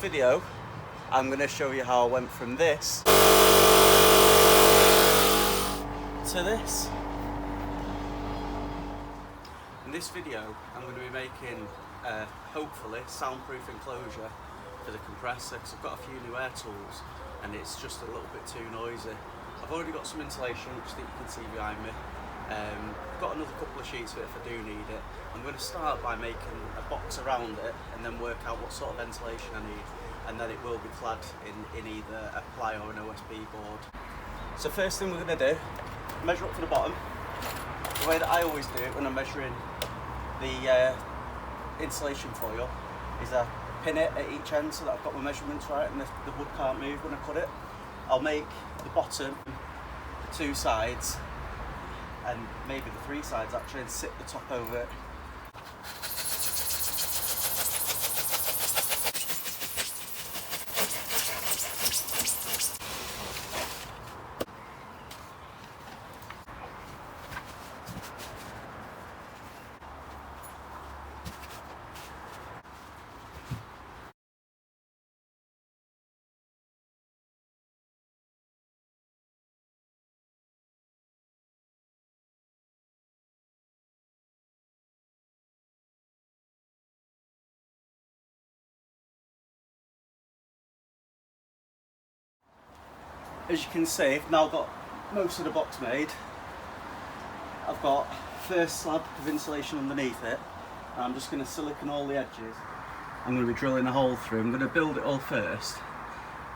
video, I'm going to show you how I went from this to this. In this video, I'm going to be making, hopefully, soundproof enclosure for the compressor, because I've got a few new air tools and it's just a little bit too noisy. I've already got some insulation, which I think you can see behind me. I've got another couple of sheets of it if I do need it. I'm going to start by making a box around it and then work out what sort of ventilation I need, and then it will be clad in either a ply or an OSB board. So first thing we're going to do, measure up for the bottom. The way that I always do it when I'm measuring the insulation foil is I pin it at each end so that I've got my measurements right and the wood can't move when I cut it. I'll make the bottom, the two sides, and maybe the three sides actually, and sit the top over it. As you can see, I've now got most of the box made. I've got first slab of insulation underneath it. I'm just going to silicone all the edges. I'm going to be drilling a hole through. I'm going to build it all first.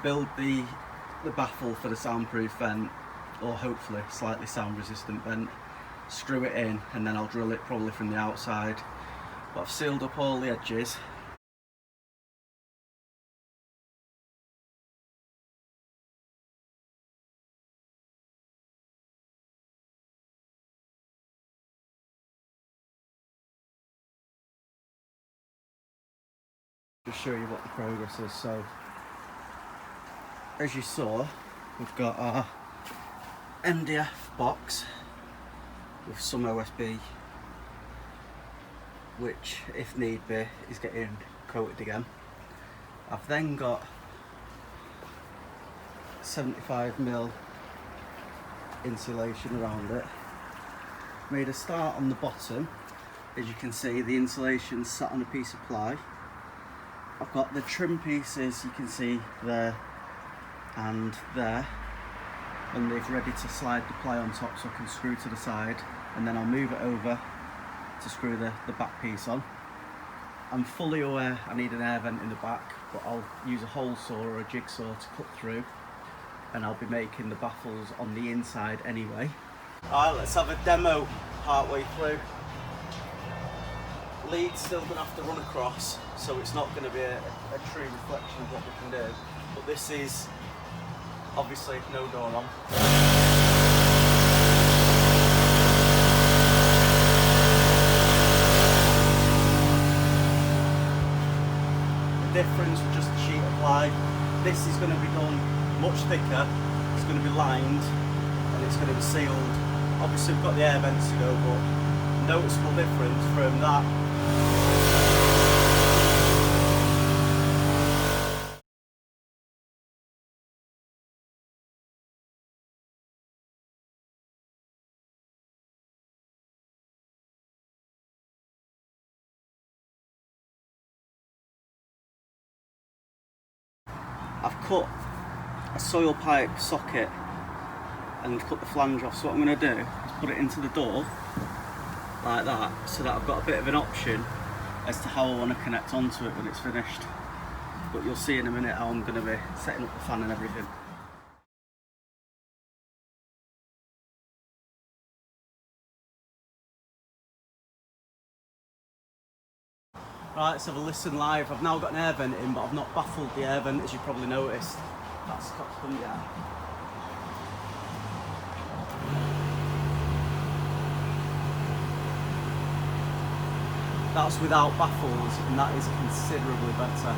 Build the baffle for the soundproof vent, or hopefully slightly sound resistant vent. Screw it in and then I'll drill it probably from the outside. But I've sealed up all the edges. Just show you what the progress is. So as you saw, we've got our MDF box with some OSB, which if need be is getting coated again. I've then got 75mm insulation around it. Made a start on the bottom. As you can see, the insulation's sat on a piece of ply. I've got the trim pieces, you can see there and there, and they've ready to slide the ply on top so I can screw to the side, and then I'll move it over to screw the back piece on. I'm fully aware I need an air vent in the back, but I'll use a hole saw or a jigsaw to cut through, and I'll be making the baffles on the inside anyway. Alright, let's have a demo part way through. Lead's still going to have to run across, so it's not going to be a true reflection of what we can do, but this is obviously no door on. The difference with just the sheet of ply, this is going to be done much thicker, it's going to be lined and it's going to be sealed. Obviously we've got the air vents to go, but noticeable difference from that. I've cut a soil pipe socket and cut the flange off, so what I'm going to do is put it into the door like that, so that I've got a bit of an option as to how I want to connect onto it when it's finished. But you'll see in a minute how I'm going to be setting up the fan and everything. Right, let's have a listen live. I've now got an air vent in, but I've not baffled the air vent, as you probably noticed. That's not done yet. That's without baffles, and that is considerably better.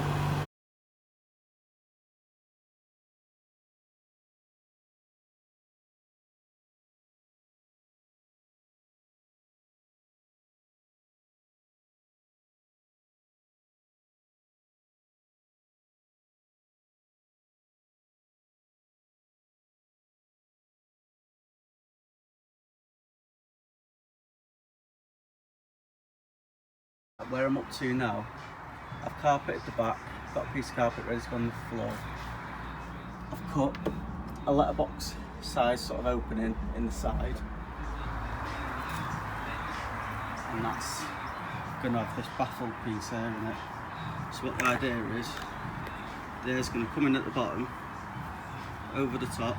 Where I'm up to now, I've carpeted the back, got a piece of carpet ready to go on the floor. I've cut a letterbox size sort of opening in the side, and that's going to have this baffled piece there in it. So what the idea is, there's going to come in at the bottom, over the top,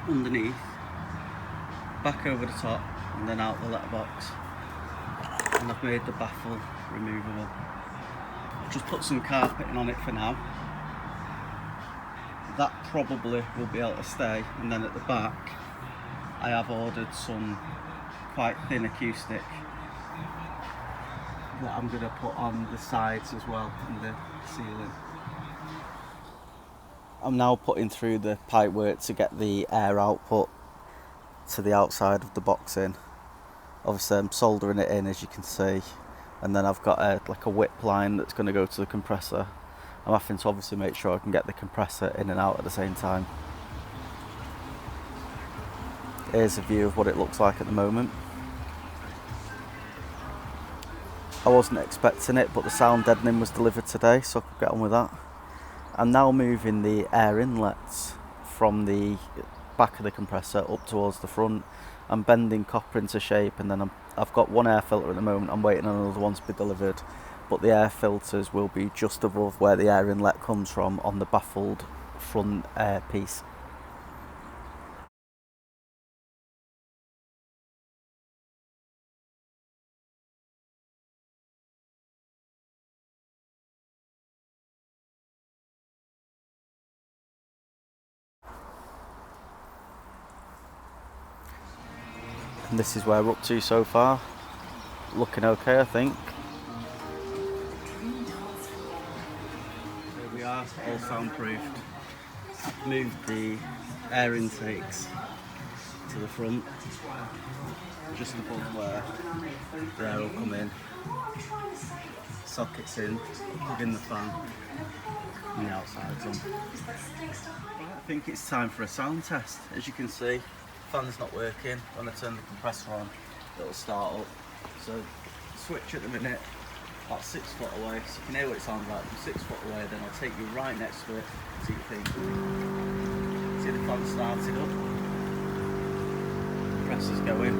underneath, back over the top, and then out the letterbox. And I've made the baffle removable. I've just put some carpeting on it for now. That probably will be able to stay, and then at the back I have ordered some quite thin acoustic that I'm going to put on the sides as well, and the ceiling. I'm now putting through the pipework to get the air output to the outside of the box in. Obviously I'm soldering it in, as you can see, and then I've got like a whip line that's going to go to the compressor. I'm having to obviously make sure I can get the compressor in and out at the same time. Here's a view of what it looks like at the moment. I wasn't expecting it, but the sound deadening was delivered today, so I could get on with that. I'm now moving the air inlets from the back of the compressor up towards the front. I'm bending copper into shape, and then I've got one air filter at the moment. I'm waiting on another one to be delivered, but the air filters will be just above where the air inlet comes from on the baffled front air piece. And this is where we're up to so far. Looking okay, I think. There we are, all soundproofed. I've moved the air intakes to the front, just above where the air will come in. Sockets in, plug in the fan, and the outside's on. I think it's time for a sound test. As you can see, fan's not working. When I turn the compressor on, it'll start up. So switch at the minute, about 6 foot away, so you can hear what it sounds like from 6 foot away. Then I'll take you right next to it, see what you think. See the fan started up, compressor's going.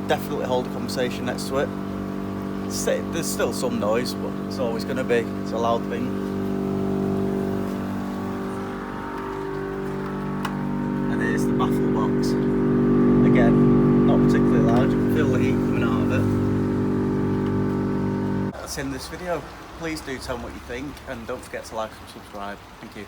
Definitely hold a conversation next to it. There's still some noise, but it's always going to be. It's a loud thing. And here's the baffle box. Again, not particularly loud. You can feel the heat coming out of it. That's in this video. Please do tell me what you think, and don't forget to like and subscribe. Thank you.